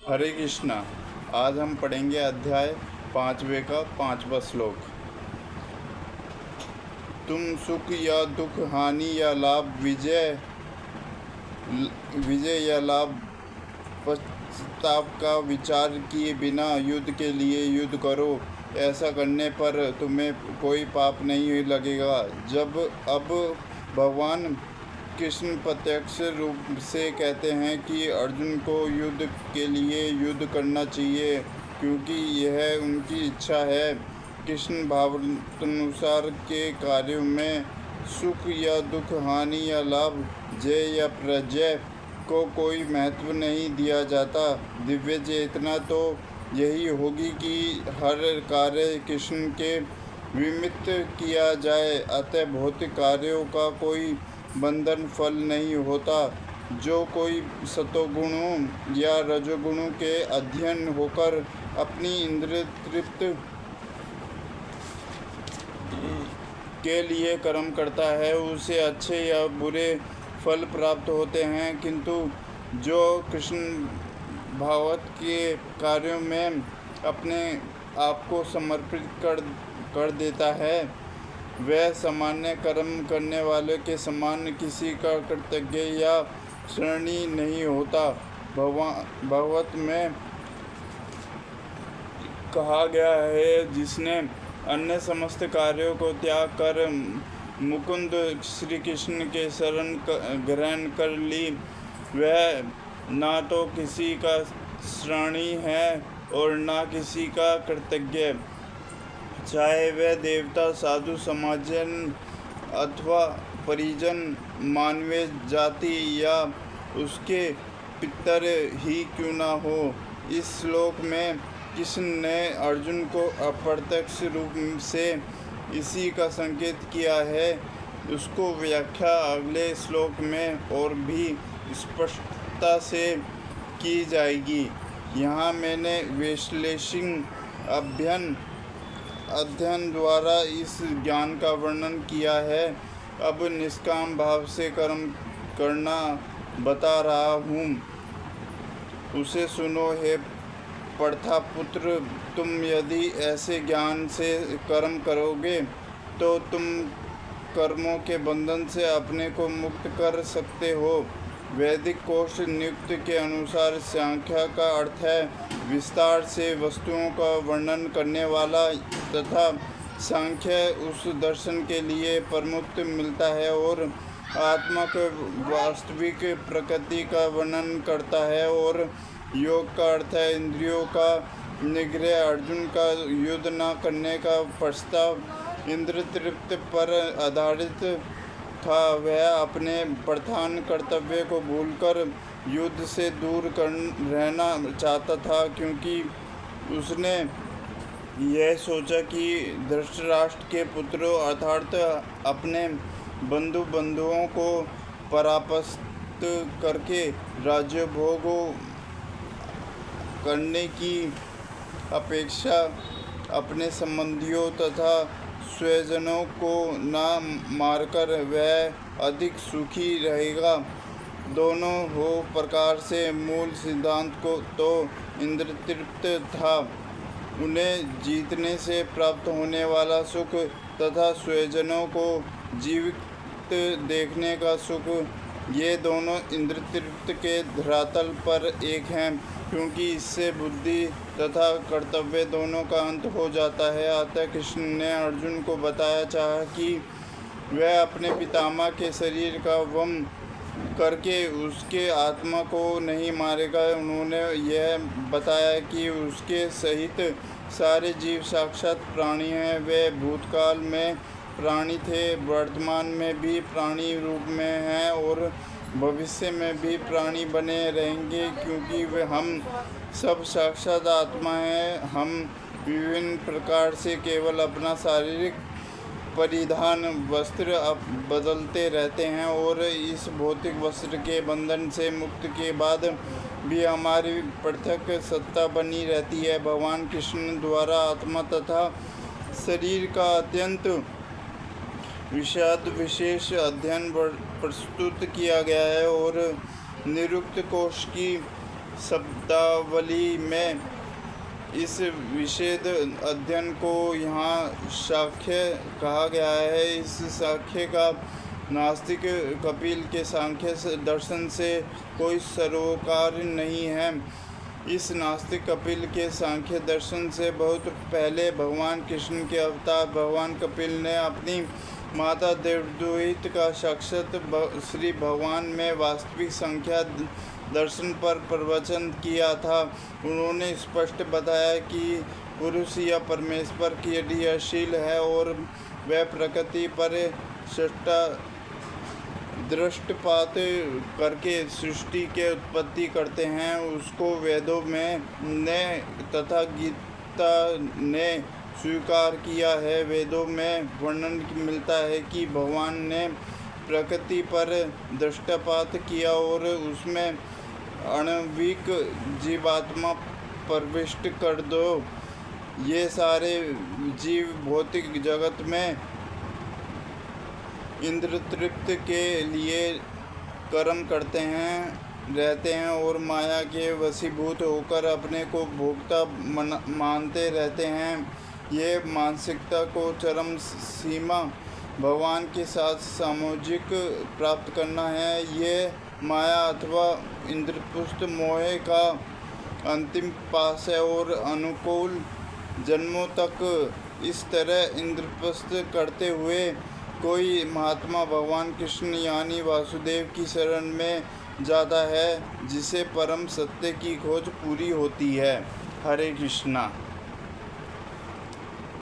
हरे कृष्णा। आज हम पढ़ेंगे अध्याय 5वें का 5वां श्लोक। तुम सुख या दुख, हानि या लाभ, विजय या लाभ, पश्चाताप का विचार किए बिना युद्ध के लिए युद्ध करो। ऐसा करने पर तुम्हें कोई पाप नहीं लगेगा। अब भगवान कृष्ण प्रत्यक्ष रूप से कहते हैं कि अर्जुन को युद्ध के लिए युद्ध करना चाहिए, क्योंकि यह उनकी इच्छा है। कृष्ण भावानुसार के कार्यों में सुख या दुख, हानि या लाभ, जय या पराजय को कोई महत्व नहीं दिया जाता। दिव्य चेतना तो यही होगी कि हर कार्य कृष्ण के विमित्त किया जाए। अतः भौतिक कार्यों का कोई बंधन फल नहीं होता। जो कोई सतोगुणों या रजोगुणों के अधीन होकर अपनी इंद्रिय तृप्त के लिए कर्म करता है, उसे अच्छे या बुरे फल प्राप्त होते हैं। किंतु जो कृष्ण भावत के कार्यों में अपने आप को समर्पित कर देता है, वह सामान्य कर्म करने वाले के समान किसी का कृतज्ञ या ऋणी नहीं होता। भागवत में कहा गया है, जिसने अन्य समस्त कार्यों को त्याग कर मुकुंद श्री कृष्ण के शरण ग्रहण कर ली, वह ना तो किसी का ऋणी है और ना किसी का कृतज्ञ। चाहे वह देवता, साधु, समाजन अथवा परिजन, मानवीय जाति या उसके पितर ही क्यों ना हो। इस श्लोक में कृष्ण ने अर्जुन को अप्रत्यक्ष रूप से इसी का संकेत किया है। उसको व्याख्या अगले श्लोक में और भी स्पष्टता से की जाएगी। यहाँ मैंने विश्लेषण अध्ययन द्वारा इस ज्ञान का वर्णन किया है। अब निष्काम भाव से कर्म करना बता रहा हूँ, उसे सुनो। हे प्रथापुत्र, तुम यदि ऐसे ज्ञान से कर्म करोगे तो तुम कर्मों के बंधन से अपने को मुक्त कर सकते हो। वैदिक कोश नियुक्त के अनुसार सांख्य का अर्थ है विस्तार से वस्तुओं का वर्णन करने वाला, तथा सांख्य उस दर्शन के लिए प्रमुख मिलता है और आत्मा के वास्तविक प्रकृति का वर्णन करता है। और योग का अर्थ है इंद्रियों का निग्रह। अर्जुन का युद्ध न करने का प्रस्ताव इंद्र तृप्त पर आधारित था। वह अपने प्रधान कर्तव्य को भूलकर युद्ध से दूर रहना चाहता था, क्योंकि उसने यह सोचा कि धृतराष्ट्र के पुत्रों अर्थात अपने बंधुओं को परास्त करके राज्य भोग करने की अपेक्षा अपने संबंधियों तथा स्वजनों को न मारकर वह अधिक सुखी रहेगा। दोनों हो प्रकार से मूल सिद्धांत को तो इंद्र तृप्त था। उन्हें जीतने से प्राप्त होने वाला सुख तथा स्वजनों को जीवित देखने का सुख, ये दोनों इंद्र तृप्त के धरातल पर एक हैं, क्योंकि इससे बुद्धि तथा कर्तव्य दोनों का अंत हो जाता है। अतः कृष्ण ने अर्जुन को बताया चाहा कि वह अपने पितामह के शरीर का वम करके उसके आत्मा को नहीं मारेगा। उन्होंने यह बताया कि उसके सहित सारे जीव साक्षात प्राणी हैं। वे भूतकाल में प्राणी थे, वर्तमान में भी प्राणी रूप में हैं और भविष्य में भी प्राणी बने रहेंगे, क्योंकि वे हम सब साक्षात आत्मा हैं। हम विभिन्न प्रकार से केवल अपना शारीरिक परिधान वस्त्र बदलते रहते हैं और इस भौतिक वस्त्र के बंधन से मुक्त के बाद भी हमारी पृथक सत्ता बनी रहती है। भगवान कृष्ण द्वारा आत्मा तथा शरीर का अत्यंत विषाद विशेष अध्ययन प्रस्तुत किया गया है और निरुक्त कोश की शब्दावली में इस विशेष अध्ययन को यहाँ सांख्य कहा गया है। इस सांख्य का नास्तिक कपिल के सांख्य दर्शन से कोई सरोकार नहीं है। इस नास्तिक कपिल के सांख्य दर्शन से बहुत पहले भगवान कृष्ण के अवतार भगवान कपिल ने अपनी माता देवदूत का साक्षात श्री भगवान में वास्तविक संख्या दर्शन पर प्रवचन किया था। उन्होंने स्पष्ट बताया कि पुरुष या परमेश्वर क्रियाशील है और वह प्रकृति पर सृष्टा दृष्टिपात करके सृष्टि के उत्पत्ति करते हैं। उसको वेदों में ने तथा गीता ने स्वीकार किया है। वेदों में वर्णन मिलता है कि भगवान ने प्रकृति पर दृष्टिपात किया और उसमें आणविक जीवात्मा प्रविष्ट कर दो। ये सारे जीव भौतिक जगत में इंद्र तृप्ति के लिए कर्म करते हैं रहते हैं और माया के वशीभूत होकर अपने को भोक्ता मानते रहते हैं। ये मानसिकता को चरम सीमा भगवान के साथ सामोजिक प्राप्त करना है। ये माया अथवा इंद्रपुष्ट मोह का अंतिम पास है और अनुकूल जन्मों तक इस तरह इंद्रपुष्ट करते हुए कोई महात्मा भगवान कृष्ण यानी वासुदेव की शरण में जाता है, जिसे परम सत्य की खोज पूरी होती है। हरे कृष्णा।